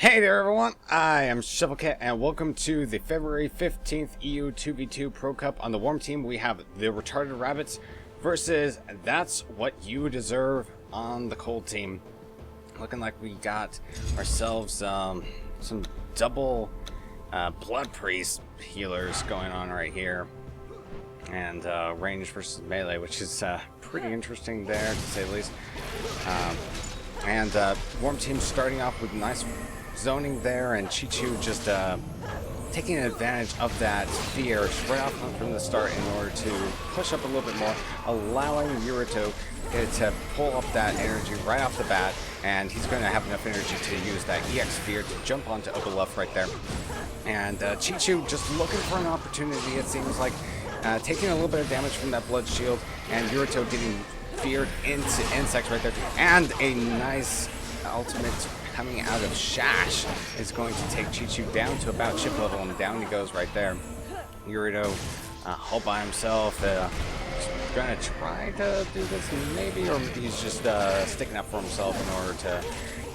Hey there everyone, I am Shovelcat and welcome to the February 15th EU 2v2 Pro Cup. On the warm team we have the Retarded Rabbits versus That's What You Deserve on the cold team. Looking like we got ourselves some double Blood Priest healers going on right here. And range versus melee, which is pretty interesting there to say the least. And warm team starting off with nice zoning there, and Chi-Chu just taking advantage of that fear right off from the start in order to push up a little bit more, allowing Yurito to pull up that energy right off the bat, and he's going to have enough energy to use that EX Sphere to jump onto Obaluf right there. And Chi-Chu just looking for an opportunity, it seems like, taking a little bit of damage from that blood shield, and Yurito getting feared into insects right there, and a nice ultimate coming out of Shash is going to take Chi-Chu down to about chip level, and down he goes right there. Yurito all by himself, gonna try to do this maybe, or maybe he's just sticking up for himself in order to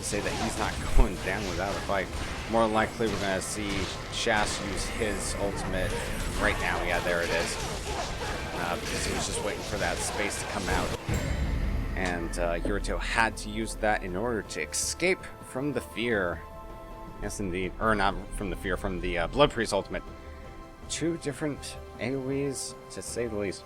say that he's not going down without a fight. More likely we're gonna see Shash use his ultimate right now. Yeah, there it is, because he was just waiting for that space to come out. And Yurito had to use that in order to escape from the fear. Yes, indeed. Or not from the fear, from the Blood Priest ultimate. Two different AoEs, to say the least.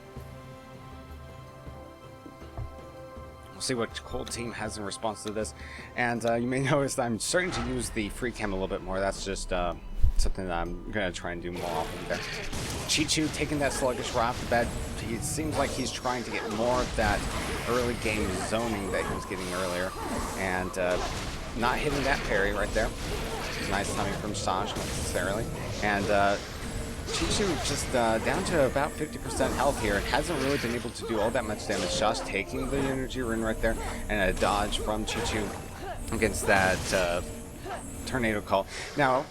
We'll see what Cold Team has in response to this. And you may notice that I'm starting to use the free cam a little bit more. That's just something that I'm going to try and do more often there. Chi-Chu taking that sluggish right off the bat. He seems like he's trying to get more of that early game zoning that he was getting earlier. And not hitting that parry right there. Nice timing from Sash, necessarily. And Chi-Chu just down to about 50% health here, and hasn't really been able to do all that much damage. Shash taking the energy rune right there, and a dodge from Chi-Chu against that tornado call. Now,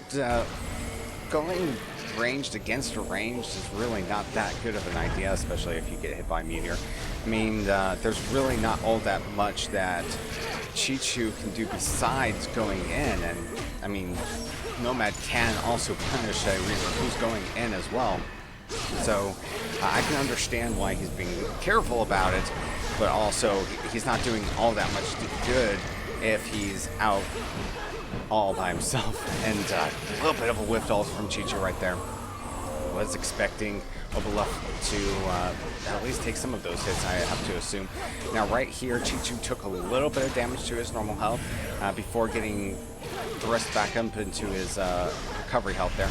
going ranged against a ranged is really not that good of an idea, especially if you get hit by a meteor. I mean, there's really not all that much that Chi-Chu can do besides going in, and I mean, Nomad can also punish a Reaper who's going in as well. So I can understand why he's being careful about it, but also he's not doing all that much good if he's out all by himself. And a little bit of a whiffed ult from Chi-Chu right there. Was expecting Obaluf to at least take some of those hits, I have to assume. Now right here, Chi-Chu took a little bit of damage to his normal health before getting thrust back up into his recovery health there.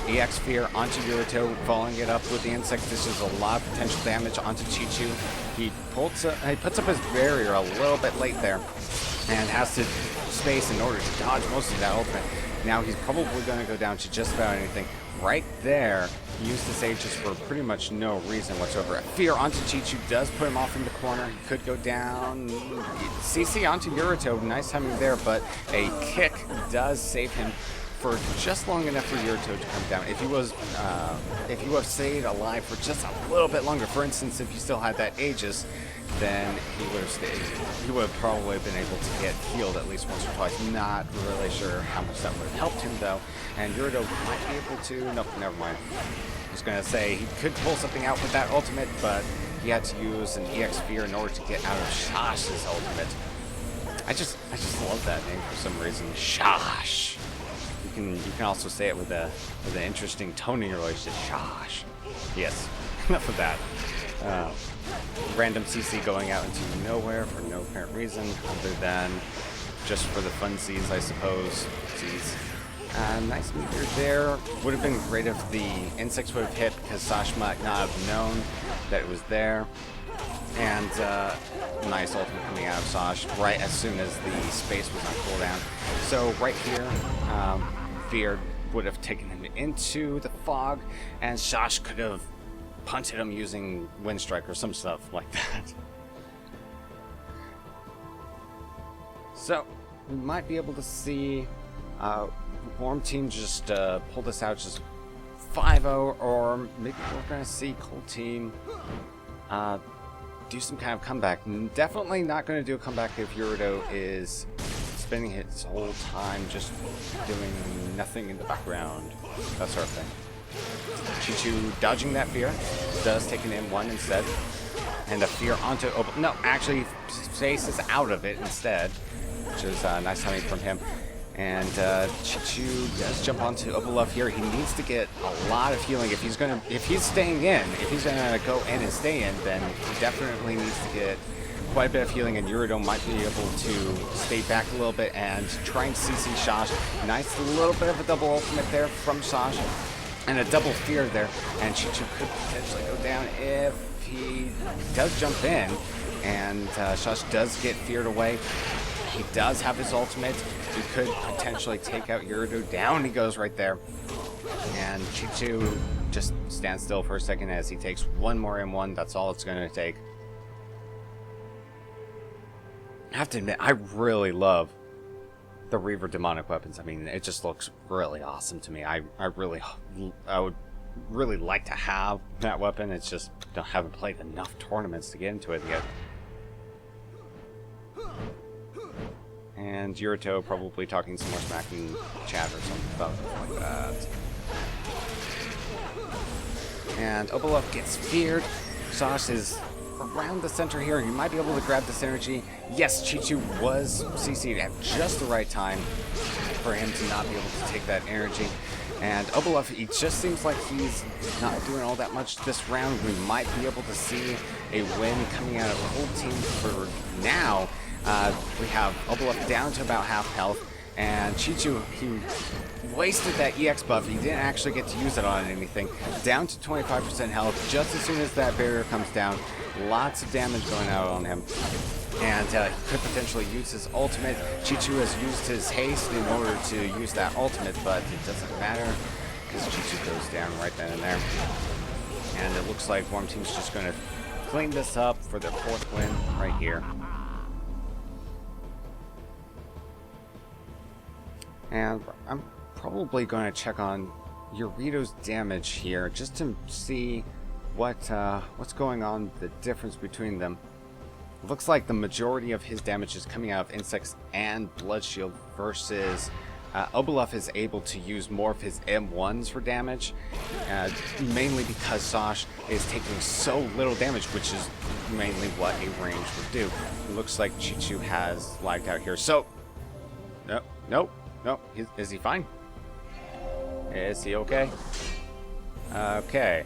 EX Sphere onto Yurito, following it up with the insects. This is a lot of potential damage onto Chi-Chu. He puts up his barrier a little bit late there, and has to space in order to dodge most of that ultimate. Now he's probably going to go down to just about anything. Right there, he used his Aegis for pretty much no reason whatsoever. A fear onto Chi-Chu does put him off in the corner. He could go down. CC onto Yurito, nice timing there, but a kick does save him for just long enough for Yurito to come down. If he was stayed alive for just a little bit longer, for instance, if he still had that Aegis, then he would have stayed. He would have probably been able to get healed at least once or twice. Not really sure how much that would have helped him though. And Yurito might be able to. Nope, never mind. I was gonna say he could pull something out with that ultimate, but he had to use an EX Sphere in order to get out of Shash's ultimate. I just love that name for some reason. Shash. You can also say it with an interesting tone in your voice. Just Shash. Yes. Enough of that. Random CC going out into nowhere for no apparent reason other than just for the funsies, I suppose. Jeez. Nice meteor there. Would have been great if the insects would have hit, because Sash might not have known that it was there. And nice ultimate coming out of Sash right as soon as the space was on cooldown. So right here, Fear would have taken him into the fog, and Sash could have punted him using Wind Strike or some stuff like that. So we might be able to see Warm Team just pull this out just 5-0, or maybe we're going to see Cold Team do some kind of comeback. Definitely not going to do a comeback if Yurito is spending his whole time just doing nothing in the background, that sort of thing. Chi-Chu dodging that fear, does take an M1 instead, and a fear onto no, actually faces out of it instead, which is nice timing from him. And Chi-Chu does jump onto Obolov here. He needs to get a lot of healing if he's gonna staying in. If he's gonna go in and stay in, then he definitely needs to get quite a bit of healing, and Yurido might be able to stay back a little bit and try and CC Shosh. Nice little bit of a double ultimate there from Shosh, and a double fear there, and Chi-Chu could potentially go down if he does jump in, and Shosh does get feared away. He does have his ultimate. He could potentially take out Yurido. Down he goes right there. And Chi-Chu just stands still for a second as he takes one more M1. That's all it's going to take. I have to admit, I really love the Reaver demonic weapons. I mean, it just looks really awesome to me. I would really like to have that weapon. It's just haven't played enough tournaments to get into it yet. And Yurito probably talking some more smack in chat or something like that. And Obolov gets feared. Shosh is around the center here. He might be able to grab this energy. Yes, Chi-Chu was CC'd at just the right time for him to not be able to take that energy. And Obolov, he just seems like he's not doing all that much this round. We might be able to see a win coming out of the whole team for now. We have Obolov down to about half health, and Chi-Chu, he wasted that EX buff. He didn't actually get to use it on anything. Down to 25% health just as soon as that barrier comes down. Lots of damage going out on him. And he could potentially use his ultimate. Chi-Chu has used his haste in order to use that ultimate, but it doesn't matter because Chi-Chu goes down right then and there. And it looks like Worm Team's just going to clean this up for their 4th win right here. And I'm probably going to check on Yurito's damage here just to see what's going on, the difference between them. It looks like the majority of his damage is coming out of Insects and Blood Shield versus Obolov is able to use more of his M1s for damage, mainly because Shosh is taking so little damage, which is mainly what a range would do. It looks like Chi-Chu has lagged out here. So, nope. Is he fine? Is he okay? Okay.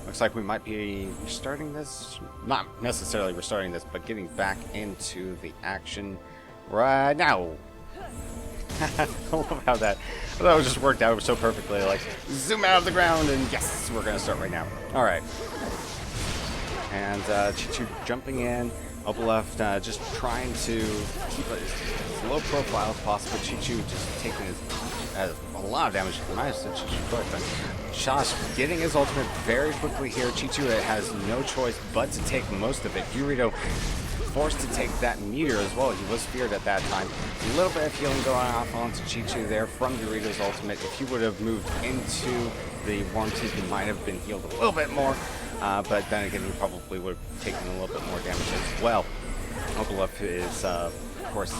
Looks like we might be restarting this. Not necessarily restarting this, but getting back into the action right now. I love how that just worked out so perfectly. Like, zoom out of the ground, and yes, we're going to start right now. All right. And Chi-Chu jumping in. Obolov just trying to keep it as low profile as possible. Chi-Chu just taking a lot of damage. Shosh getting his ultimate very quickly here. Chi-Chu has no choice but to take most of it. Yurito forced to take that meteor as well. He was feared at that time. A little bit of healing going off onto Chi-Chu there from Yurito's ultimate. If he would have moved into the Worm Team, he might have been healed a little bit more. But then again, he probably would have taken a little bit more damage as well. Obolov is, of course,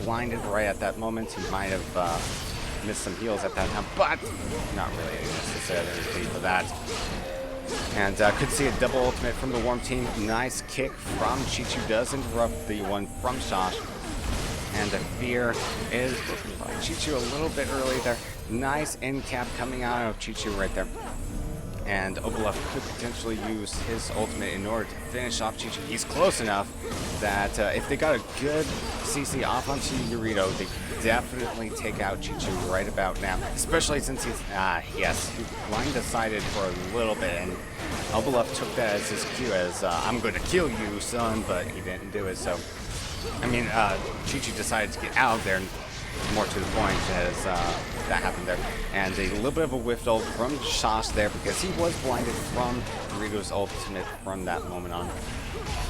blinded right at that moment. He might have missed some heals at that time, but not really necessarily for that. And could see a double ultimate from the Worm Team. Nice kick from Chi-Chu does interrupt the one from Shosh. And the fear is by Chi-Chu a little bit early there. Nice end cap coming out of Chi-Chu right there. And Obolov could potentially use his ultimate in order to finish off Chi-Chu. He's close enough that if they got a good CC off onto Yurito, they could definitely take out Chi-Chu right about now. Especially since he's, yes, he blindsided for a little bit, and Obolov took that as his cue as, I'm going to kill you, son, but he didn't do it, so. I mean, Chi-Chu decided to get out of there, more to the point as that happened there. And a little bit of a whiff ult from Shosh there because he was blinded from Yurito's ultimate from that moment on.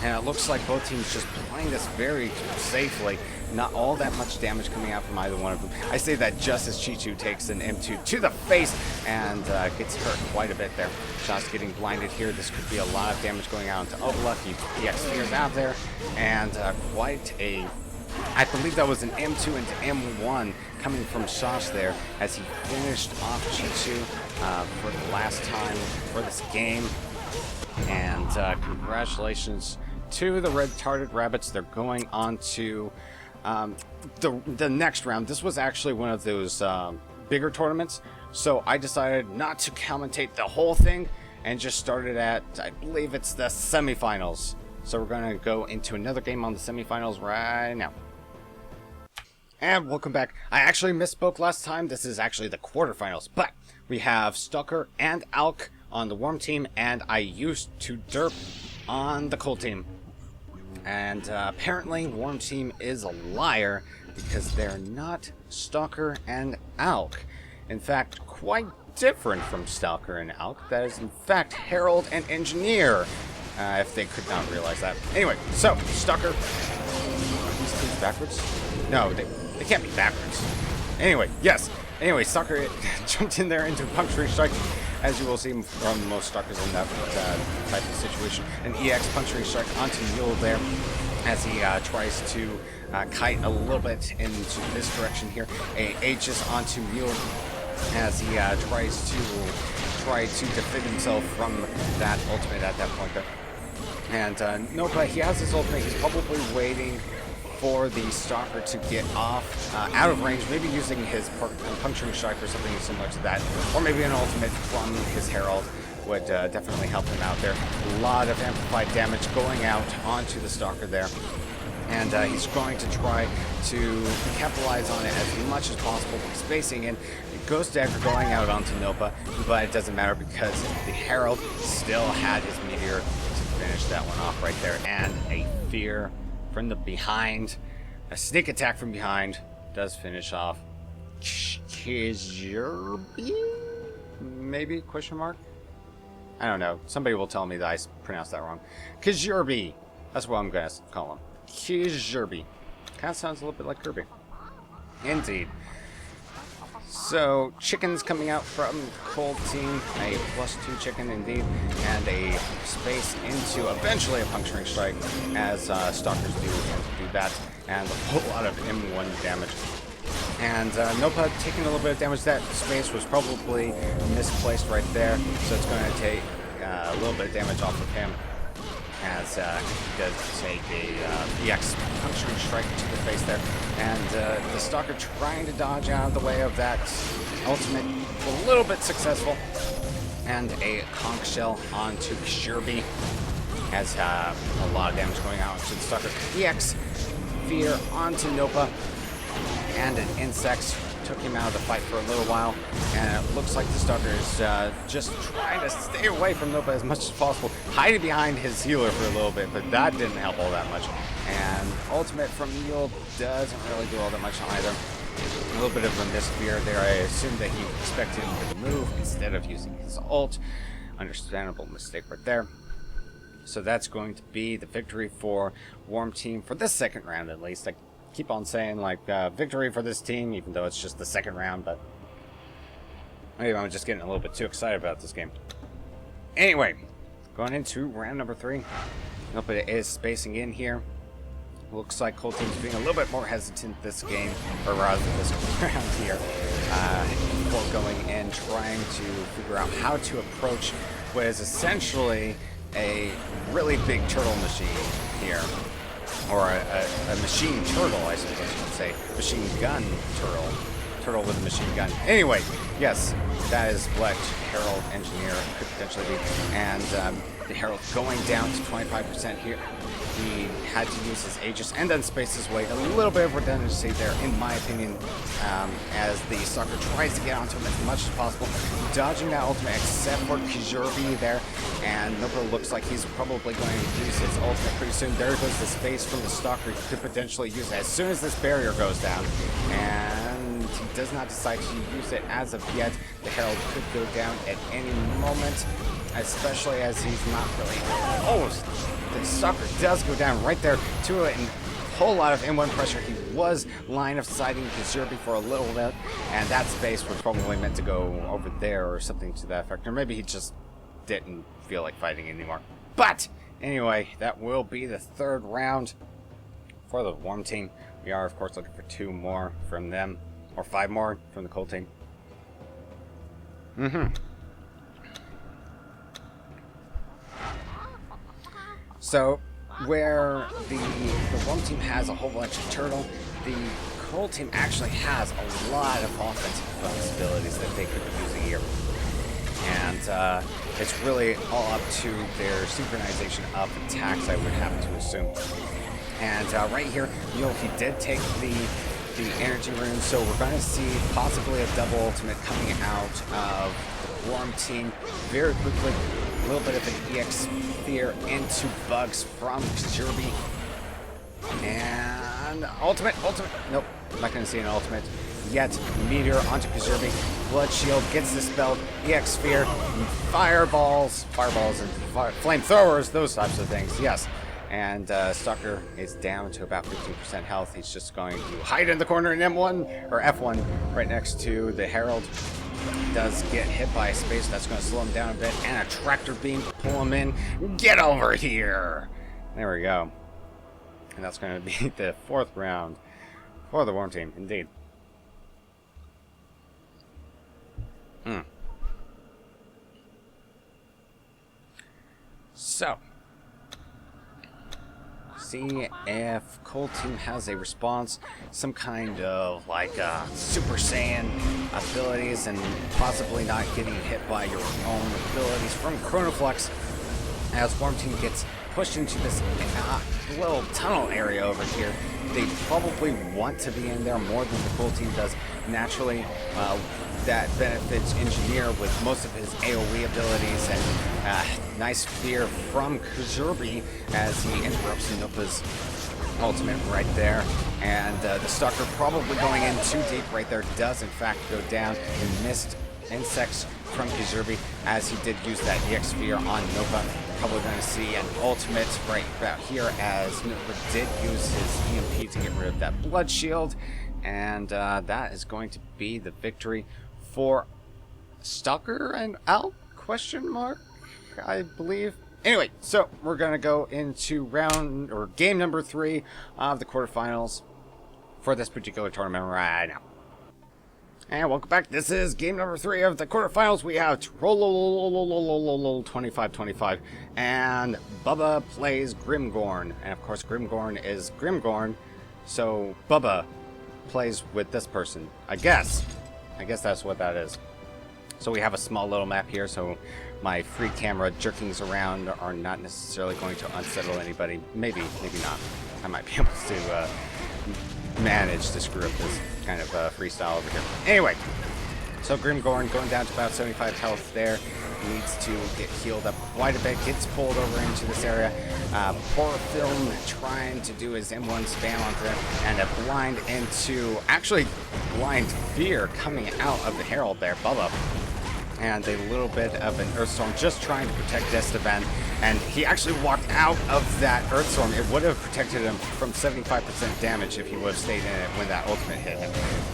And it looks like both teams just playing this very safely. Not all that much damage coming out from either one of them. I say that just as Chi-Chu takes an M2 to the face and gets hurt quite a bit there. Shosh getting blinded here. This could be a lot of damage going out into Obolov. He EX fears out there. And quite a I believe that was an M2 into M1 coming from Shosh there as he finished off Chichu for the last time for this game. And congratulations to the retarded rabbits. They're going on to the next round. This was actually one of those bigger tournaments, so I decided not to commentate the whole thing and just started at, I believe it's the semifinals. So we're going to go into another game on the semifinals right now. And welcome back. I actually misspoke last time. This is actually the quarterfinals, but we have Stalker and Alk on the Worm team, and I used to derp on the Cold team. And apparently Worm team is a liar because they're not Stalker and Alk. In fact, quite different from Stalker and Alk. That is in fact Herald and Engineer, if they could not realize that. Anyway, so Stalker, are these teams backwards? No, they can't be backwards. Anyway, yes. Anyway, Stalker jumped in there into Puncturing Strike, as you will see from most Stalkers in that type of situation. An EX Puncturing Strike onto Mule there, as he tries to kite a little bit into this direction here. A Aegis onto Mule, as he tries to defend himself from that ultimate at that point there. And no, but he has his ultimate. He's probably waiting for the Stalker to get off out of range, maybe using his Puncturing Strike or something similar to that, or maybe an ultimate from his Herald would definitely help him out there. A lot of amplified damage going out onto the Stalker there, and he's going to try to capitalize on it as much as possible, spacing in. Ghost Dagger going out onto Nopa, but it doesn't matter because the Herald still had his Meteor to finish that one off right there, and a Fear from the behind, a sneak attack from behind does finish off Kizurbi? Maybe? Question mark? I don't know. Somebody will tell me that I pronounced that wrong. Kizurbi. That's what I'm going to call him. Kizurbi. Kind of sounds a little bit like Kirby. Indeed. So, chickens coming out from Cold Team, a +2 chicken indeed, and a space into eventually a Puncturing Strike, as Stalkers do that, and a whole lot of M1 damage. And Nopa taking a little bit of damage. That space was probably misplaced right there, so it's going to take a little bit of damage off of him, as he does take a EX Puncturing Strike to the face there. And the Stalker trying to dodge out of the way of that ultimate, a little bit successful. And a Conch Shell onto Kizurbi, has a lot of damage going out to the Stalker. EX Fear onto Nopa, and an Insect took him out of the fight for a little while, and it looks like the Stalker is just trying to stay away from Nopa as much as possible, hiding behind his healer for a little bit, but that didn't help all that much. And ultimate from Mule doesn't really do all that much either. A little bit of a missed Fear there. I assume that he expected him to move instead of using his ult. Understandable mistake right there. So that's going to be the victory for Worm Team for this second round, at least. I keep on saying, like, victory for this team, even though it's just the second round, but maybe I'm just getting a little bit too excited about this game. Anyway, going into round number 3. Nope, it is spacing in here. Looks like Cold Team's being a little bit more hesitant this game, or rather this round here, before going in, trying to figure out how to approach what is essentially a really big turtle machine here. Or a machine turtle, I suppose you could say. Machine gun turtle. Turtle with a machine gun. Anyway, yes, that is what Herald Engineer could potentially be. And the Herald going down to 25% here. He had to use his Aegis and then space his way. A little bit of redundancy there, in my opinion, as the Stalker tries to get onto him as much as possible. Dodging that ultimate, except for Kizurbi there. And Nopa looks like he's probably going to use his ultimate pretty soon. There goes the space from the Stalker. He could potentially use it as soon as this barrier goes down. And he does not decide to use it as of yet. The Herald could go down at any moment, especially as he's not really... Oh, the Stalker does go down right there to it, and a whole lot of M1 pressure. He was line of sighting Kizurbi for a little bit, and that space was probably meant to go over there or something to that effect. Or maybe he just didn't feel like fighting anymore. But anyway, that will be the third round for the Worm Team. We are, of course, looking for 2 more from them, or 5 more from the Cold team. So, where the Worm team has a whole bunch of turtle, the Cold team actually has a lot of offensive possibilities that they could be using here. And it's really all up to their synchronization of attacks, I would have to assume. And right here, you know, he did take the energy rune, so we're going to see possibly a double ultimate coming out of the Worm team very quickly. A little bit of an EX Sphere into Bugs from Kazurbi. And ultimate, nope, I'm not going to see an ultimate yet. Meteor onto Kazurbi. Blood Shield gets dispelled. EX Sphere, fireballs and flamethrowers, those types of things, yes. And Stalker is down to about 15% health. He's just going to hide in the corner in M1, or F1, right next to the Herald. Does get hit by a space, that's going to slow him down a bit, and a tractor beam to pull him in. Get over here! There we go. And that's going to be the 4th round for the Worm team, indeed. So, see if Cold team has a response, some kind of like Super Saiyan abilities, and possibly not getting hit by your own abilities from Chronoflux, as Worm team gets pushed into this little tunnel area over here. They probably want to be in there more than the Cold team does. Naturally, that benefits Engineer with most of his AoE abilities, and nice fear from Kazurbi as he interrupts Nupa's ultimate right there. And the Stalker probably going in too deep right there does in fact go down, and missed insects from Kazurbi as he did use that EX Sphere on Nova. Probably going to see an ultimate right about here as Nova did use his EMP to get rid of that blood shield. And that is going to be the victory for Stalker and Al? Question mark, I believe. Anyway, so we're going to go into game number 3 of the quarterfinals for this particular tournament right now. And welcome back. This is game number 3 of the quarterfinals. We have 25-25, and Bubba plays Grimgorn. And of course, Grimgorn is Grimgorn, so Bubba plays with this person. I guess that's what that is. So we have a small little map here, so my free camera jerkings around are not necessarily going to unsettle anybody. Maybe not. I might be able to manage to screw up this kind of freestyle over here. Anyway, so Grimgorn going down to about 75 health there. Needs to get healed up quite a bit. Gets pulled over into this area. Poor Film trying to do his M1 spam onto them, and a blind into, actually blind fear coming out of the Herald there, Bubba. And a little bit of an Earthstorm just trying to protect Esteban, and he actually walked out of that Earthstorm. It would have protected him from 75% damage if he would have stayed in it when that ultimate hit him,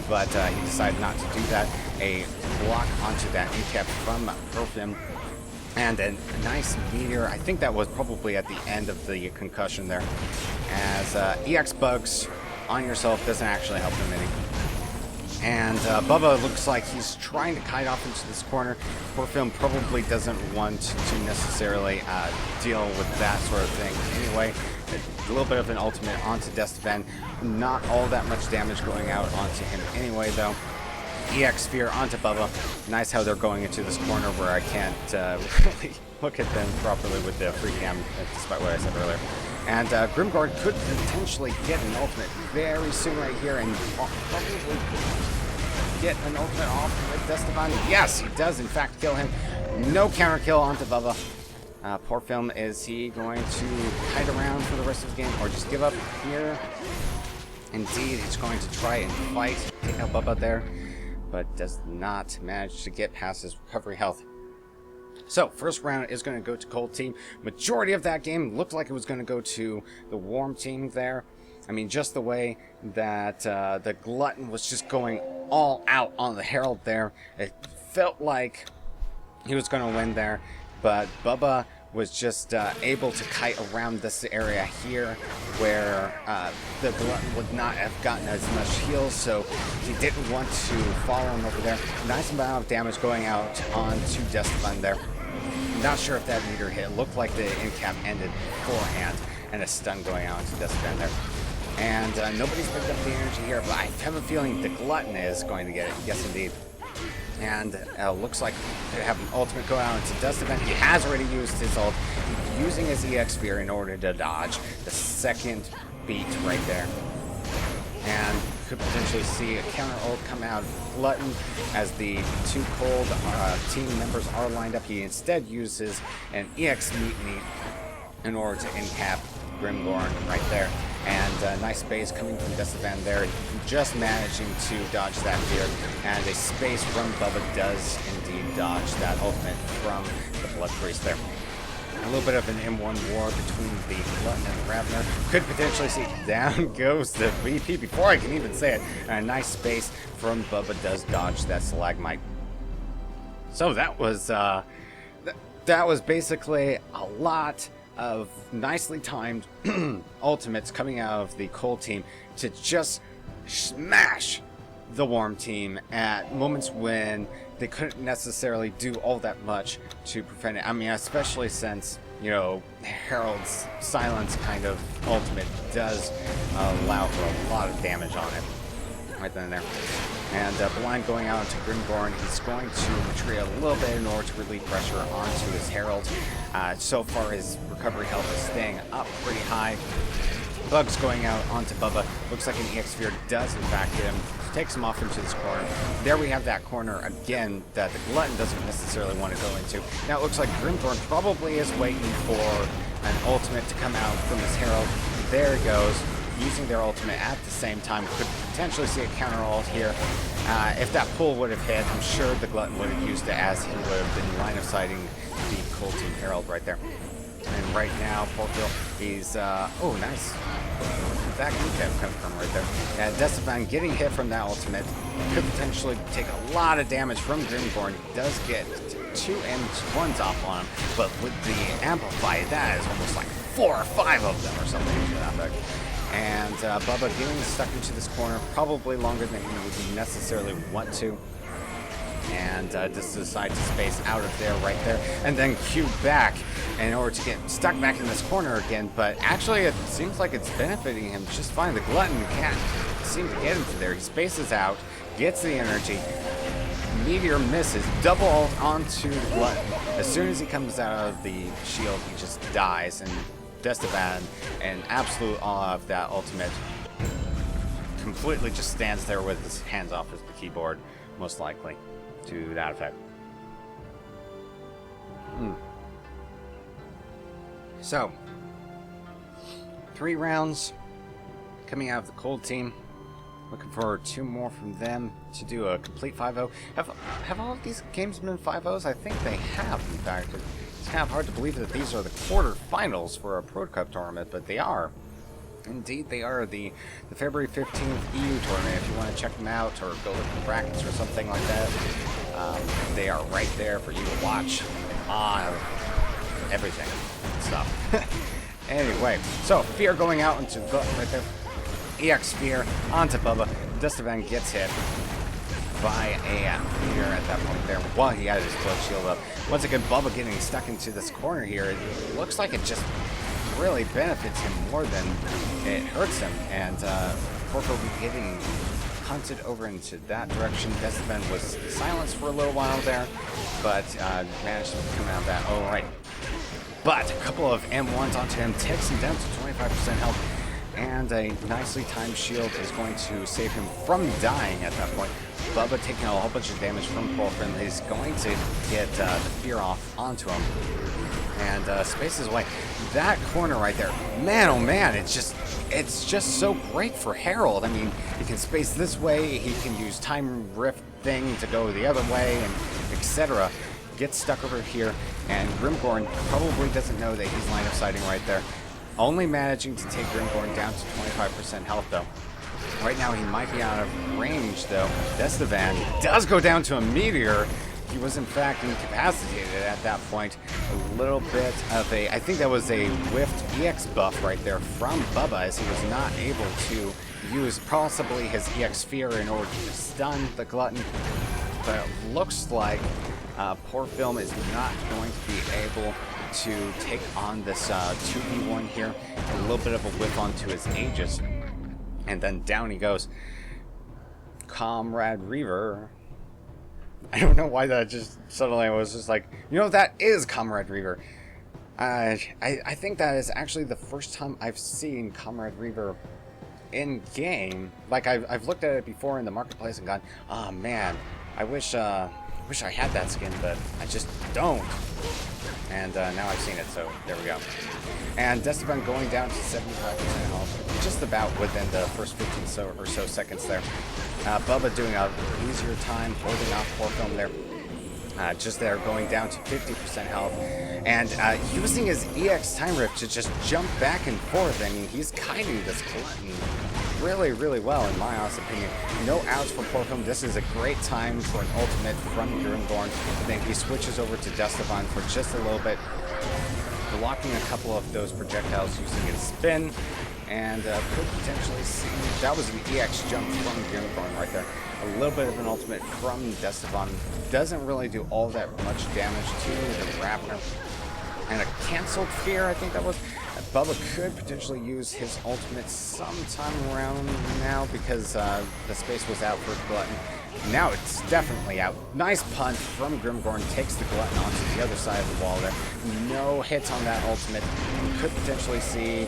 but he decided not to do that. A block onto that recap from Profim, and a nice meteor. I think that was probably at the end of the concussion there, as EX Bugs on yourself doesn't actually help him any. And Bubba looks like he's trying to kite off into this corner. Poor Film probably doesn't want to necessarily deal with that sort of thing. Anyway, a little bit of an ultimate onto Destavan. Not all that much damage going out onto him anyway, though. EX Sphere onto Bubba. Nice how they're going into this corner where I can't really look at them properly with the free cam, despite what I said earlier. And Grimgorn could potentially get an ultimate very soon right here, and probably get an ultimate off with Destavan. Yes, he does in fact kill him. No counter kill onto Bubba. Poor Film, is he going to kite around for the rest of the game or just give up here? Indeed, he's going to try and fight, take out Bubba there, but does not manage to get past his recovery health. So, first round is going to go to Cold team. Majority of that game looked like it was going to go to the Worm team there. I mean, just the way that the Glutton was just going all out on the Herald there. It felt like he was going to win there, but Bubba was just able to kite around this area here where the Glutton would not have gotten as much heal, so he didn't want to follow him over there. Nice amount of damage going out onto Destafan there. Not sure if that meter hit. It looked like the end cap ended beforehand, and a stun going out into Destafan there. And nobody's picked up the energy here, but I have a feeling the Glutton is going to get it. Yes, indeed. And looks like they have an ultimate go out into Destafan. He has already used his ult, using his EX Sphere in order to dodge the second beat right there. And could potentially see a counter ult come out of Glutton as the two cold team members are lined up. He instead uses an EX Mutiny in order to end-cap Grimgorn right there. And nice space coming from Destafan there, just managing to dodge that fear. And a space from Bubba does indeed dodge that ultimate from the Blood Priest there. A little bit of an M1 war between the Glutton and the Ravener. Could potentially see down goes the VP before I can even say it. And a nice space from Bubba does dodge that Stalagmite. So that was basically a lot of nicely timed ultimates coming out of the cold team to just smash the warm team at moments when they couldn't necessarily do all that much to prevent it. I mean, especially since, you know, Herald's silence kind of ultimate does allow for a lot of damage on it right then and there. And Blind going out into Grimgorn, he's going to retreat a little bit in order to relieve pressure onto his Herald. So far his recovery health is staying up pretty high. Bugs going out onto Bubba. Looks like an EX Sphere does in fact hit him. Takes him off into this corner. There we have that corner again that the Glutton doesn't necessarily want to go into. Now it looks like Grimgorn probably is waiting for an ultimate to come out from his Herald. There it goes. Using their ultimate at the same time. Could potentially see a counter ult here. If that pull would have hit, I'm sure the Glutton would have used it as he would have been line of sighting the Cold Team Herald right there. And right now, Porkville, he's, oh, nice. That can come from right there. Destafan getting hit from that ultimate could potentially take a lot of damage from Grimgorn. He does get 2 M1s off on him, but with the Amplify, that is almost like 4 or 5 of them or something to that effect. And Bubba getting stuck into this corner probably longer than he would necessarily want to. And just decide to space out of there right there. And then Q back in order to get stuck back in this corner again. But actually it seems like it's benefiting him just fine. The Glutton can't seem to get into there. He spaces out, gets the energy. Meteor misses, double ult onto the Glutton. As soon as he comes out of the shield, he just dies. And Destafan, in absolute awe of that ultimate, completely just stands there with his hands off of the keyboard, most likely, to that effect. So, 3 rounds coming out of the cold team. Looking for 2 more from them to do a complete 5-0. Have all of these games been 5-0s? I think they have, in fact. It's kind of hard to believe that these are the quarterfinals for a Pro Cup tournament, but they are. Indeed, they are the February 15th EU tournament. If you want to check them out or go look at the brackets or something like that, they are right there for you to watch on everything stuff. Anyway, so Fear going out into the right there. EX Sphere onto Bubba. Destafan gets hit by a meteor at that point there while he had his blood shield up. Once again, Bubba getting stuck into this corner here. It looks like it just really benefits him more than it hurts him. And Porco will be getting hunted over into that direction. Destafan was silenced for a little while there, but managed to come out of that. Oh, right. But a couple of M1s onto him takes him down to 25% health. And a nicely timed shield is going to save him from dying at that point. Bubba taking a whole bunch of damage from Porphin is going to get the fear off onto him. And spaces away. That corner right there, man oh man, it's just so great for Herald. I mean, he can space this way, he can use time rift thing to go the other way, and etc. Gets stuck over here, and Grimgorn probably doesn't know that he's line of sighting right there. Only managing to take Grimgorn down to 25% health though. Right now he might be out of range though. Destafan does go down to a meteor. he was in fact incapacitated at that point. A little bit of a, I think that was a whiffed EX buff right there from Bubba, as he was not able to use possibly his EX sphere in order to stun the Glutton. But it looks like Poor Film is not going to be able to take on this 2v1 here. A little bit of a whiff onto his Aegis. And then down he goes. Comrade Reaver. I don't know why that just suddenly I was just like, you know, that is Comrade Reaver. I think that is actually the first time I've seen Comrade Reaver in game. Like I've looked at it before in the marketplace and gone, oh man, I wish I had that skin, but I just don't. And now I've seen it, so there we go. And Desteban going down to 75% health, just about within the first 15 or so seconds there. Bubba doing an easier time holding off Poor Film there. Just there, going down to 50% health. And using his EX time rift to just jump back and forth. I mean, he's kiting this Glutton really, really well, in my honest opinion. No outs for Poor Film. This is a great time for an ultimate from Grimgorn. And then he switches over to Desteban for just a little bit, blocking a couple of those projectiles using his spin. And could potentially see, that was an EX jump from Grimgorn right there. A little bit of an ultimate from Desteban. Doesn't really do all that much damage to the Raptor. And a canceled fear, I think that was. Bubba could potentially use his ultimate sometime around now, because the space was out for Glutton. Now it's definitely out. Nice punt from Grimgorn, takes the Glutton onto the other side of the wall there. No hits on that ultimate. Could potentially see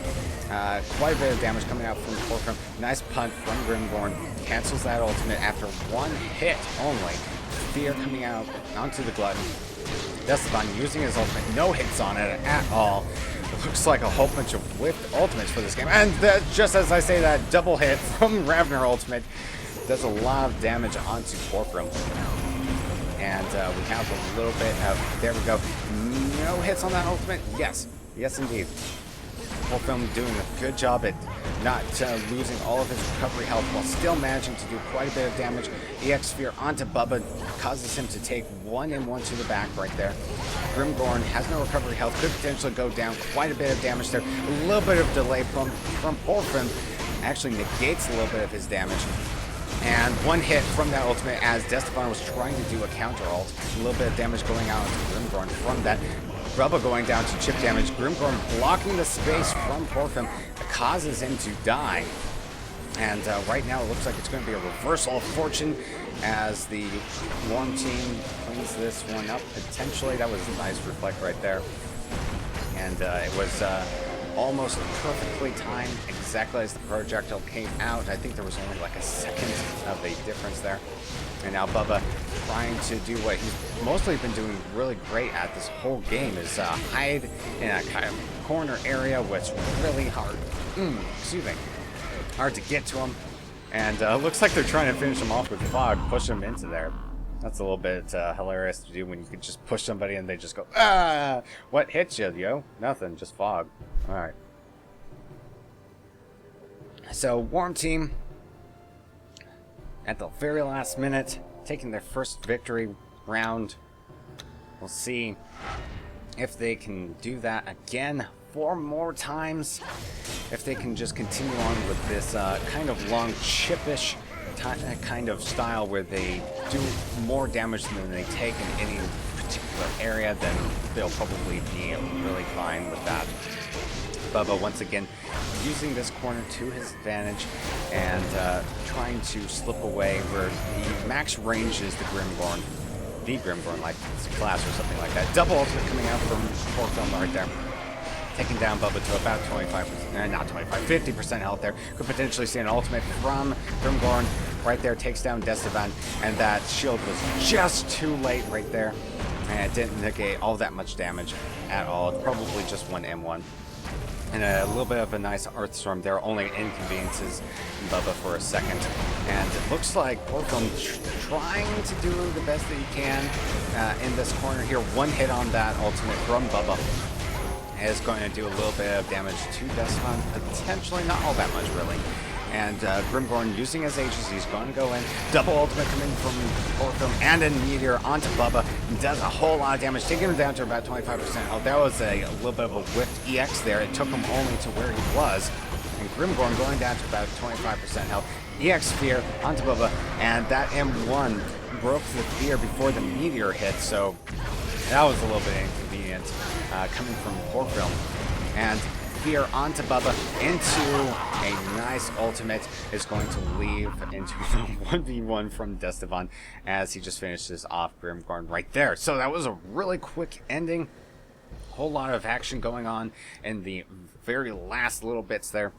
quite a bit of damage coming out from Poor Film. Nice punt from Grimgorn. Cancels that ultimate after one hit only. Fear coming out onto the Glutton. Desteban using his ultimate. No hits on it at all. It looks like a whole bunch of whipped ultimates for this game. And just as I say that, double hit from Ravner ultimate does a lot of damage onto Poor Film. And we have a little bit of, there we go. No hits on that ultimate? Yes. Yes, indeed. Poor Film doing a good job at not losing all of his recovery health while still managing to do quite a bit of damage. EX Sphere onto Bubba causes him to take 1-1 to the back right there. Grimgorn has no recovery health, could potentially go down quite a bit of damage there. A little bit of delay from Poor Film actually negates a little bit of his damage. And one hit from that ultimate as Desteban was trying to do a counter ult. A little bit of damage going out to Grimgorn from that. Bubba going down to chip damage. Grimgorn blocking the space from Poor Film, causes him to die. And right now it looks like it's going to be a reversal of fortune as the Warm team cleans this one up. Potentially, that was a nice reflect right there. And it was almost perfectly timed, exactly as the projectile came out. I think there was only like a second of a difference there. And now Bubba trying to do what he's mostly been doing really great at this whole game, is hide in a kind of corner area, which really hard, hard to get to him. And looks like they're trying to finish him off with fog, push him into there. That's a little bit hilarious to do when you could just push somebody and they just go, ah! What hits you, yo? Nothing, just fog. Alright. So, Warm team, at the very last minute, taking their first victory round. We'll see if they can do that again 4 more times. If they can just continue on with this kind of long chippish kind of style where they do more damage than they take in any particular area, then they'll probably be really fine with that. Bubba once again using this corner to his advantage and trying to slip away where the max range is the Grimgorn like class or something like that. Double ultimate coming out from Poor Film right there. Taking down Bubba to about 25%, not 25, 50% health there. Could potentially see an ultimate from Grimgorn right there. Takes down Desteban, and that shield was just too late right there. And it didn't negate all that much damage at all. It's probably just one M1. And a little bit of a nice Earthstorm there, only inconveniences Bubba for a second. And it looks like Poor Film trying to do the best that he can in this corner here. One hit on that ultimate from Bubba is going to do a little bit of damage to Desteban, potentially, not all that much really. And Grimgorn using his Aegis, he's going to go in. Double ultimate coming from Orpheum and a Meteor onto Bubba. He does a whole lot of damage, taking him down to about 25% health. That was a little bit of a whiffed EX there. It took him only to where he was. And Grimgorn going down to about 25% health. EX Sphere onto Bubba, and that M1 broke the Sphere before the Meteor hit, so that was a little bit inconvenient coming from Orpheum. And Sphere onto Bubba into a nice ultimate is going to leave into a 1v1 from Destavan as he just finishes off Grimgorn right there. So that was a really quick ending. Whole lot of action going on in the very last little bits there.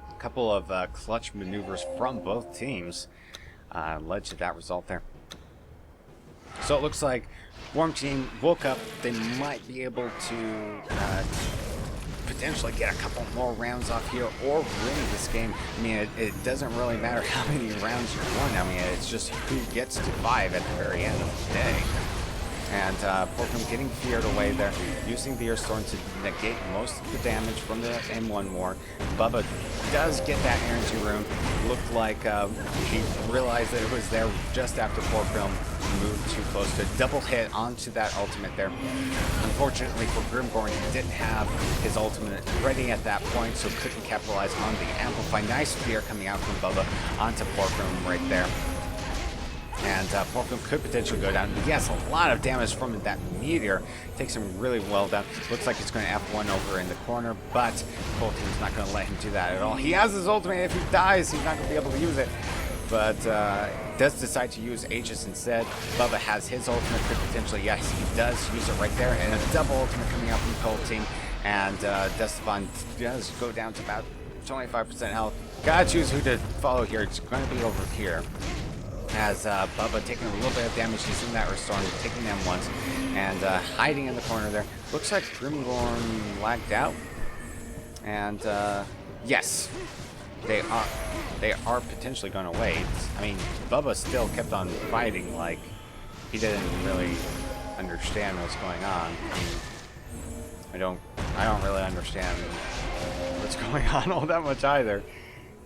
A couple of clutch maneuvers from both teams led to that result there. So it looks like Worm Team woke up. They might be able to potentially get a couple more rounds off here or win this game. I mean, it doesn't really matter how many rounds you won. I mean, it's just who gets to 5 at the very end of the day. And Orpheum getting feared away there, using the Earthstorm to negate most of the damage from the M1 War. Bubba does get that energy rune. Looked like he realized that it was there just after Orpheum moved too close to double hit onto that ultimate there. Unfortunately for Grimgorn, he didn't have his ultimate ready at that point, so couldn't capitalize on the Amplify. Nice fear coming out from Bubba onto Orpheum right there. And Orpheum could potentially go down. Yes, a lot of damage from that Meteor. Takes him really well down. Looks like it's going to F1 over in the corner, but Cold Team's not going to let him do that at all. He has his ultimate. If he dies, he's not going to be able to use it. But does decide to use Aegis instead. Bubba has his ultimate. Could potentially, yes, he does use it right there. And a double ultimate coming out from Cold Team. And Destavan does go down to about 25% health. Gotta choose who to follow here. It's going to be over here. As Bubba taking a little bit of damage, he's in that Restore, taking them once, and hiding in the corner there. Looks like Grimgorn lagged out, and yes, they are potentially going to wait. I mean, Bubba still kept on fighting like he didn't really understand what's going on. I mean, I don't really understand what's going on all that much either.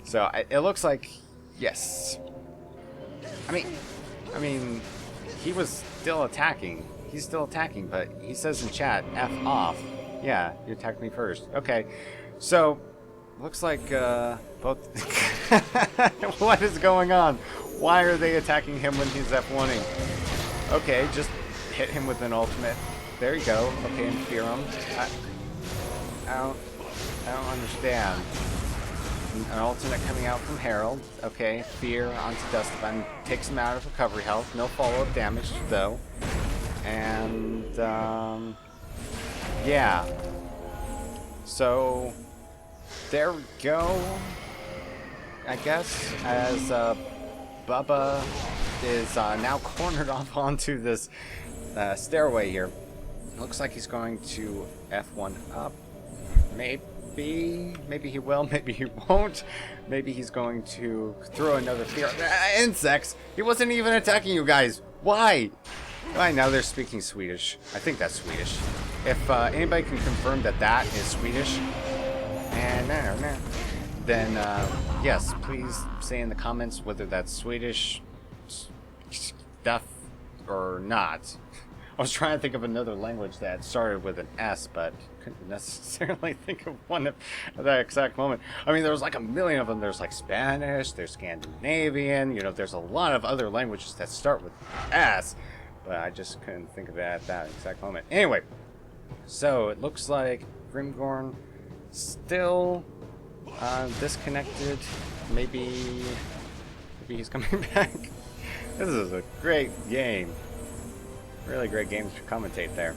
So it looks like yes. I mean, he was still attacking. He's still attacking, but he says in chat, F off. Yeah, you attacked me first. Okay, so looks like both. What is going on? Why are they attacking him when he's F1ing? Okay, just hit him with an ultimate. There you go. Okay, and fear him. I don't understand. An ultimate coming out from Herald. Okay, fear onto Dustbun. Takes him out of recovery health. No follow-up damage, though. And, yeah. So, there we go. I guess, as Bubba is now cornered off onto this stairway here. Looks like he's going to F1 up. Maybe he will, maybe he won't. Maybe he's going to throw another fear. Insects! He wasn't even attacking you guys. Why? Why? Now they're speaking Swedish. I think that's Swedish. If anybody can confirm that that is Swedish, then yes, please say in the comments whether that's Swedish stuff or not. I was trying to think of another language that started with an S, but couldn't necessarily think of one at that exact moment. I mean, there was like a million of them. There's like Spanish, there's Scandinavian, you know, there's a lot of other languages that start with S, but I just couldn't think of it at that exact moment. Anyway, so it looks like Grimgorn still disconnected. Maybe he's coming back. This is a great game. Really great games to commentate there.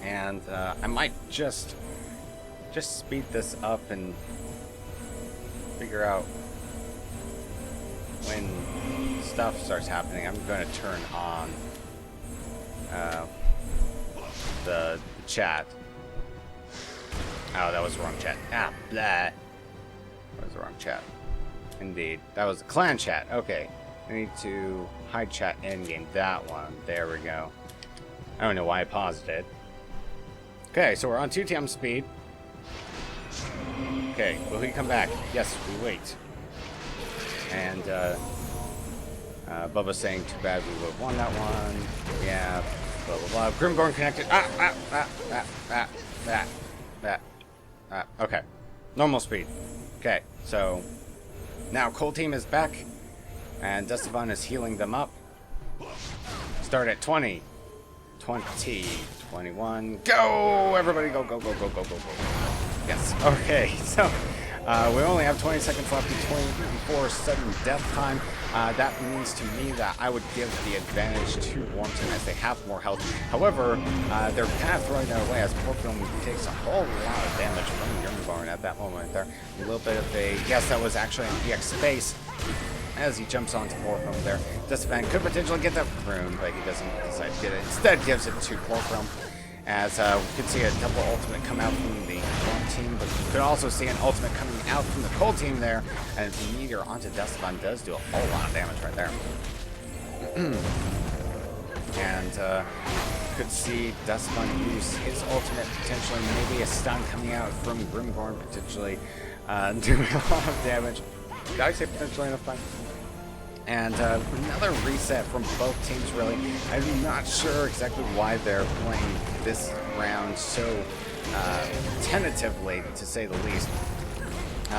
And I might just speed this up and figure out when stuff starts happening. I'm going to turn on the chat. Oh, that was the wrong chat. Ah, blah. That was the wrong chat. Indeed. That was the clan chat. Okay. I need to hide chat endgame. That one. There we go. I don't know why I paused it. Okay, so we're on 2 times speed. Okay, will he come back? Yes, we wait. And Bubba's saying, too bad we would have won that one. Yeah, blah, blah, blah. Grimgorn connected. Okay. Normal speed. Okay, so now Cold Team is back, and Dustafon is healing them up. Start at 20. 20, 21. Go! Everybody go, go, go, go, go, go, go. Yes. Okay, so we only have 20 seconds left before sudden death time. That means to me that I would give the advantage to Warm Team as they have more health. However, they're kind of throwing that away as Porphyrion takes a whole lot of damage from Grimgorn at that moment there. A little bit of a... Yes, that was actually an EX space as he jumps onto Porphyrion there. Dustafon could potentially get that rune, but he doesn't decide to get it. Instead, gives it to Porphyrion. As we could see a double ultimate come out from the Warm Team, but you could also see an ultimate coming out from the Cold Team there, and the meteor onto Dustafon does do a whole lot of damage right there. And could see Dustafon use his ultimate, potentially maybe a stun coming out from Grimgorn, potentially doing a lot of damage. Did I say potentially enough time? And another reset from both teams, really. I'm not sure exactly why they're playing this round so tentatively, to say the least.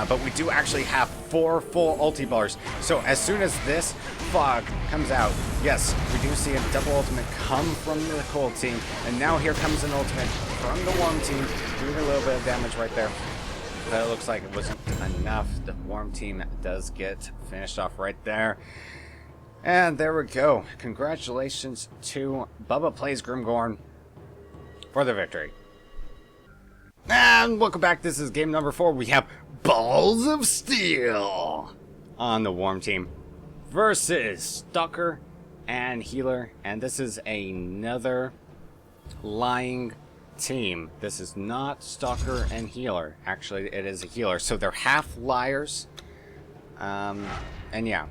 But we do actually have 4 full ulti bars. So as soon as this fog comes out, yes, we do see a double ultimate come from the Cold Team. And now here comes an ultimate from the Warm Team, doing a little bit of damage right there. But it looks like it wasn't enough. The Warm Team does get finished off right there. And there we go. Congratulations to Bubba Plays Grimgorn for the victory. And welcome back. This is game number 4. We have Balls of Steel on the Warm Team versus Stalker and Healer. And this is another lying team. This is not Stalker and Healer. Actually, it is a Healer. So they're half liars. And yeah.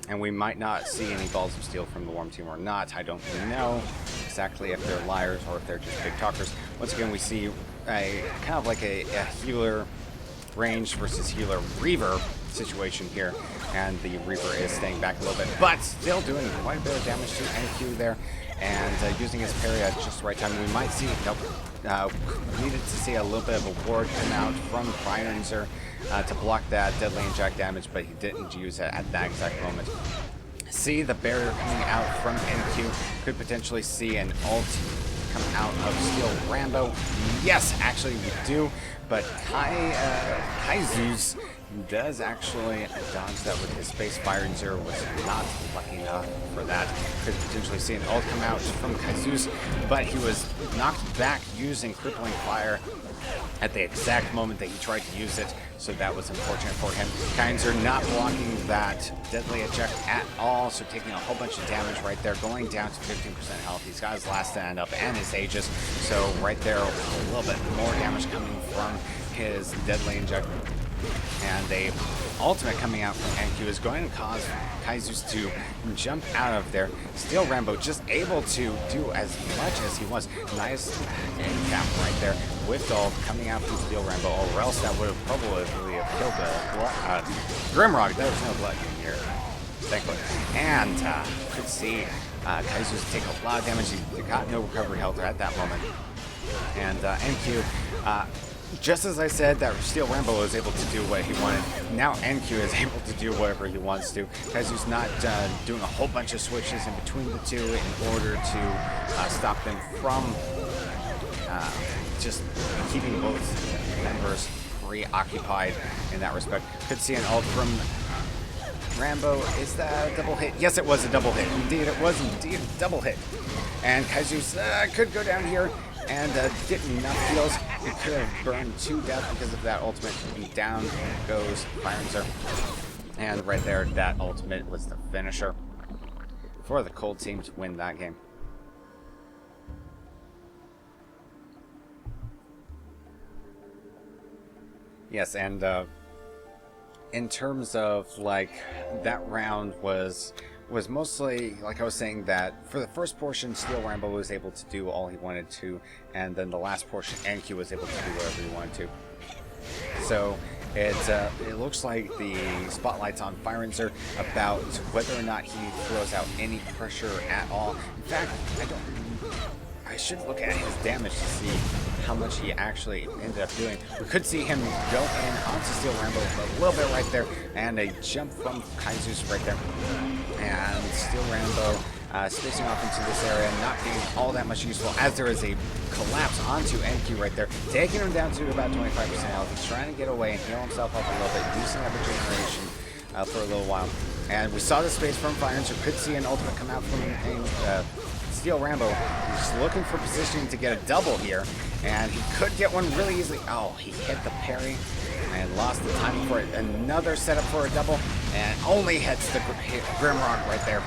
And we might not see any Balls of Steel from the Warm Team or not. I don't know exactly if they're liars or if they're just big talkers. Once again, we see a kind of like a Healer range versus Healer Reaver situation here. And the Reaver is staying back a little bit, but still doing quite a bit of damage to NQ there. And using his parry at just the right time. We might see, needed to see a little bit of a ward come out from Freirenzer to block that deadly inject damage, but he didn't use it at that exact moment. See the barrier coming out from NQ. Could potentially see an ult come out of Steel Rambo. Yes, actually we do, but Kaizu's does actually dodge that with his space. Freirenzer was not lucky enough for that. Could potentially see an ult come out from Kaizu's, but he was knocked back using Crippling Fire at the exact moment that he tried to use it, so that was unfortunate for him. Kaiser not blocking that deadly eject at all, so taking a whole bunch of damage right there, going down to 15% health. He's got his last stand up and his Aegis, so right there a little bit more damage coming from his deadly inject. And the ultimate coming out from NQ is going to cause Kaizus to jump out of there. Steel Rambo just able to do as much as he wants. Nice end cap right there with ult coming out from Steel Rambo, or else that would have probably killed the Grimrock. There was no blood in here, thankfully. And you could see Kaizus take a lot of damage. He got no recovery health at that moment. And NQ, just as I said that Steel Rambo was able to do what he wanted, now NQ is able to do whatever he wants to. Kaizu's not doing a whole bunch of switches in between the two in order to stop them from just keeping both members preoccupied in that respect. Could see an ult from Rambo. Is that a double hit? Yes, it was a double hit. Indeed, it was indeed a double hit. And Kaizu's could go down here and get enough heals. It could have burned to death because of that ultimate. And down goes Freirenzer. And right there, that ultimate was the finisher for the Cold Team to win that game. Yes, and in terms of like that round was mostly, like I was saying, that for the first portion, Steel Rambo was able to do all he wanted to, and then the last portion, NQ was able to do whatever he wanted to. So it looks like the spotlight's on Firenzer about whether or not he throws out any pressure at all. In fact, I should look at his damage to see how much he actually ended up doing. We could see him go in onto Steel Rambo a little bit right there, and a jump from Kaizus right there. And Steel Rambo spacing off into this area, not being all that much useful, as there is a collapse onto NQ right there, taking him down to about 25% health. He's trying to get away and heal himself up a little bit, using that regeneration for a little while. And we saw the space from Firenzer, could see an ultimate come out from Steel Rambo. He's looking for positioning to get a double here, and he could get one really easily. Oh, he hit the parry and lost the timing for it. Another setup for a double, and only hits the Grimrock right there.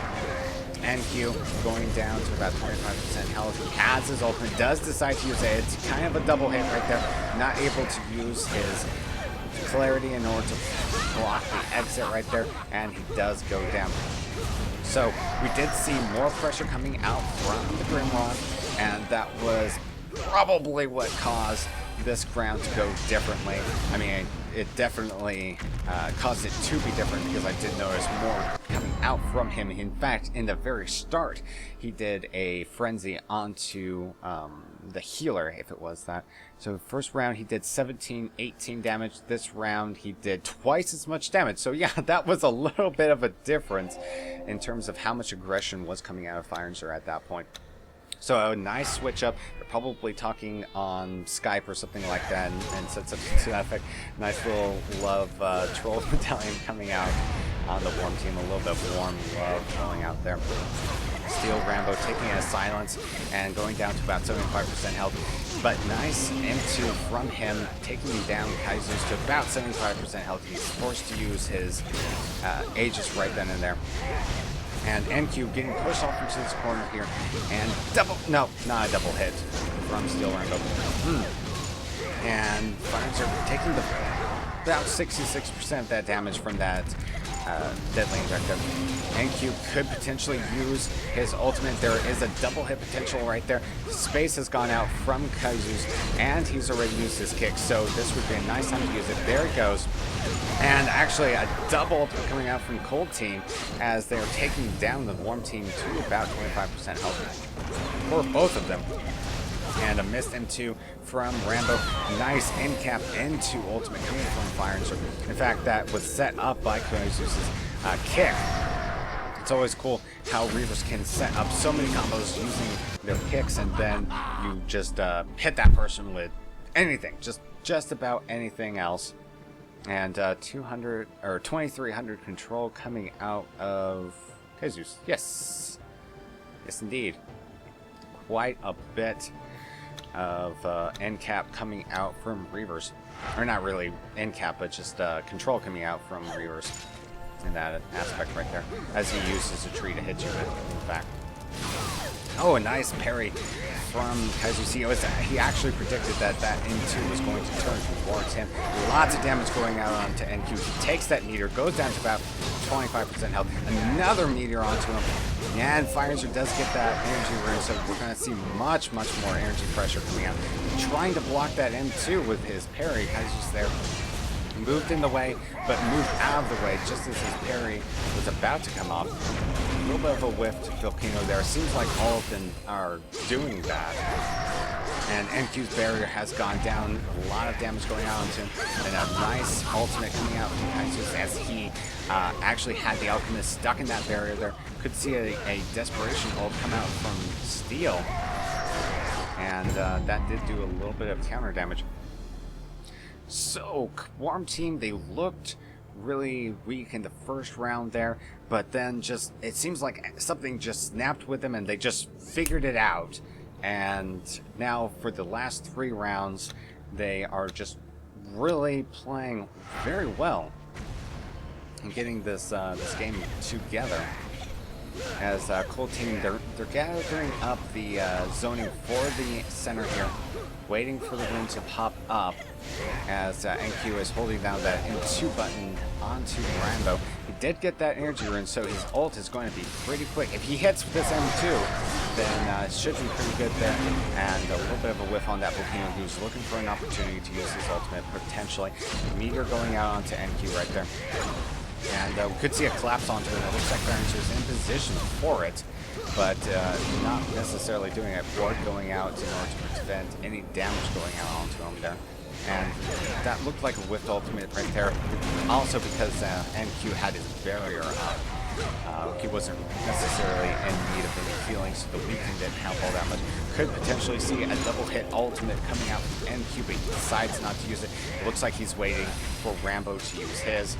NQ going down to about 25% health. He has his ultimate, does decide to use it. It's kind of a double hit right there. Not able to use his clarity in order to block the exit right there, and he does go down. So we did see more pressure coming out from the Grimrock, and that was probably what caused this round to go differently. I mean, it definitely caused it to be different, because I did notice more coming out from him. In fact, in the very start, he did a frenzy onto the healer, if it was that. So first round he did 17, 18 damage. This round he did twice as much damage. So yeah, that was a little bit of a difference in terms of how much aggression was coming out of Firenzer at that point. So a nice switch up. They're probably talking on Skype or something like that, and sets up to that effect. Nice little love troll battalion coming out on the Warm team. A little bit of warm love going out there. Steel Rambo taking a silence and going down to about 75% health. But nice M2 from him, taking down Kaizus to about 75% health. He's forced to use his Aegis right then and there. And NQ getting pushed off into this corner here, and no, not a double hit from Steel Rambo. And Firenzer taking about 66% of that damage from that deadly injector. NQ could potentially use his ultimate. There is a double hit potential right there. Space has gone out from Kaizus, and he's already used his kick, so this would be a nice time to use it. There it goes. And actually a double ultimate coming out from Cold Team, as they're taking down the Warm Team to about 25% health for both of them. And a missed M2 from Rambo. Nice end cap into ultimate coming from Firenzer. In fact, that was set up by Kaizus' kick. It's always cool how Reavers can set up so many combos using their kicks, and then you just hit that person with anything, just about anything else. And 200 or 2300 control coming out of Kaizus. Yes, indeed, quite a bit of end cap coming out from Reavers, or not really end cap, but just control coming out from Reavers in that aspect right there, as he uses a tree to hit you with. In fact, oh, a nice parry from Kaizus. He actually predicted that M2 was going to turn towards him. Lots of damage going out onto NQ. He takes that meteor, goes down to about 25% health. Another meteor onto him, and Firenzer does get that energy rune, so we're going to see much more energy pressure coming out. Trying to block that M2 with his parry. Kaizus there moved in the way, but moved out of the way just as his parry was about to come off. A little bit of a whiff to Volcano there. Seems like all of them are doing that. And NQ's barrier has gone down. A lot of damage going out onto him. And a nice ultimate coming out from Kaizus, as he actually had the Alchemist stuck in that barrier there. Could see a desperation ult come out from Steel. And that did do a little bit of counter damage. So, Warm Team, they looked really weak in the first round there, but then it seems like something just snapped with them and they just figured it out. And now for the last 3 rounds, they are just really playing very well and getting this game together. as Cold Team, they're gathering up the zoning for the center here, waiting for the rune to pop up as NQ is holding down that M2 button onto Rambo. He did get that energy rune, so his ult is going to be pretty quick. If he hits with this M2, then it should be pretty good there. And a little bit of a whiff on that Volcano, who's looking for an opportunity to use his ultimate potentially. Meteor going out onto NQ right there. And we could see a collapse onto it. It looks like Clarence is in position for it, but not necessarily doing it. Ward going out in order to prevent any damage going out onto him there. And that looked like a whiffed ultimate right there. Also because NQ had his barrier up. He wasn't necessarily in need of any healing, so the weaken didn't help all that much. Could potentially see a double hit ultimate coming out from NQ, but he decides not to use it. It looks like he's waiting for Rambo to use his,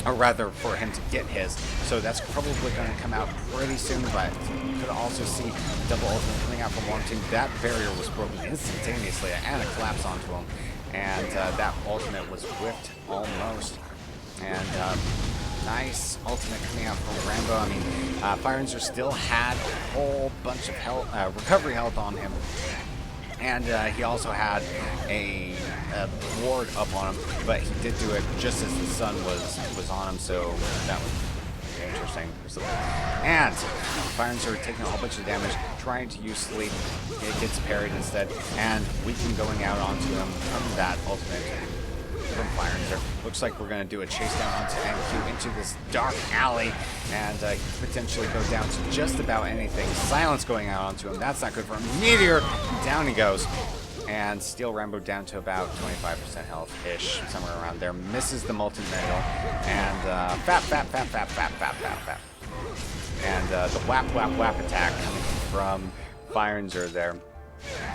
or rather for him to get his. So that's probably going to come out pretty soon, but you could also see double ultimate coming out from one team. That barrier was broken instantaneously and a collapse onto him, and that ultimate was whipped almost. And nice ultimate coming out from Rambo. I mean, Firenzer still had a whole bunch of health, recovery health on him. And he also had a ward up on him, but he did do it just as the sun was on him, so that was interesting. And Firenzer taking a whole bunch of damage, trying to use sleep. It gets parried instead, and weaken going out onto him from that ultimate from Firenzer. Looks like we're going to do a chase down onto NQ into this dark alley, and potentially go down to just about anything. Silence going out onto him. That's not good for him. Meteor! Down he goes. And Steel Rambo down to about 25% health-ish, somewhere around there. Misses the multi-metal. And fap. And the whap attack coming from Firenzer there.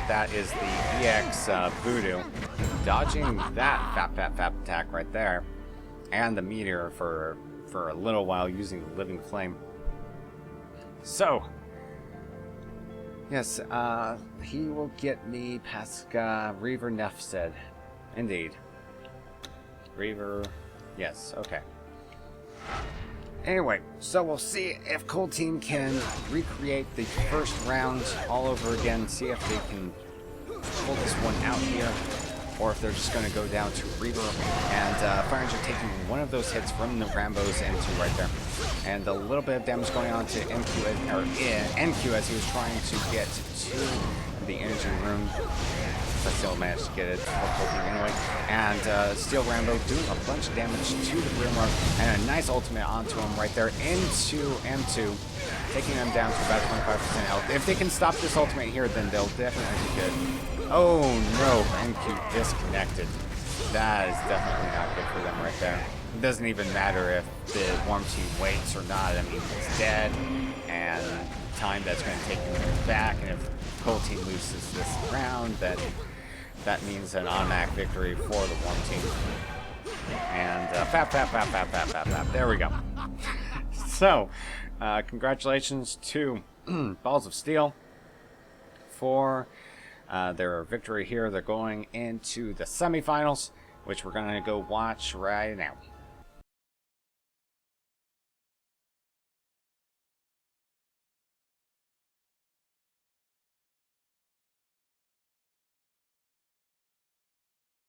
That is the EX Voodoo. Dodging that fap attack right there. And the meteor for a little while using the Living Flame. So, yes, he will get me Pasca Reaver Nefsed. Indeed. Reaver, yes, okay. Anyway, so we'll see if Cold Team can recreate the first round all over again, see if they can pull this one out here, or if they're just going to go down to Reaver, and Firenzer taking one of those hits from the Rambos into right there. And a little bit of damage going on to NQ as he was trying to get to the energy room. But still managed to get it anyway. And Steel Rambo doing a bunch of damage to the Grimrock, and a nice ultimate onto him right there into M2, taking them down to about 25% health. If they can stop this ultimate here, then they'll definitely be good. Oh no, NQ disconnected. That is definitely not good for them right there. It doesn't even matter if the Warm Team waits or not. I mean, it's dead, and time that's going to take him back, and if Cold Team loses this round, then that means an automatic victory for the Warm Team. And fap. There we go. So, congratulations to Balls of Steel for their victory here. They're going into the semifinals, which we're going to go watch right now.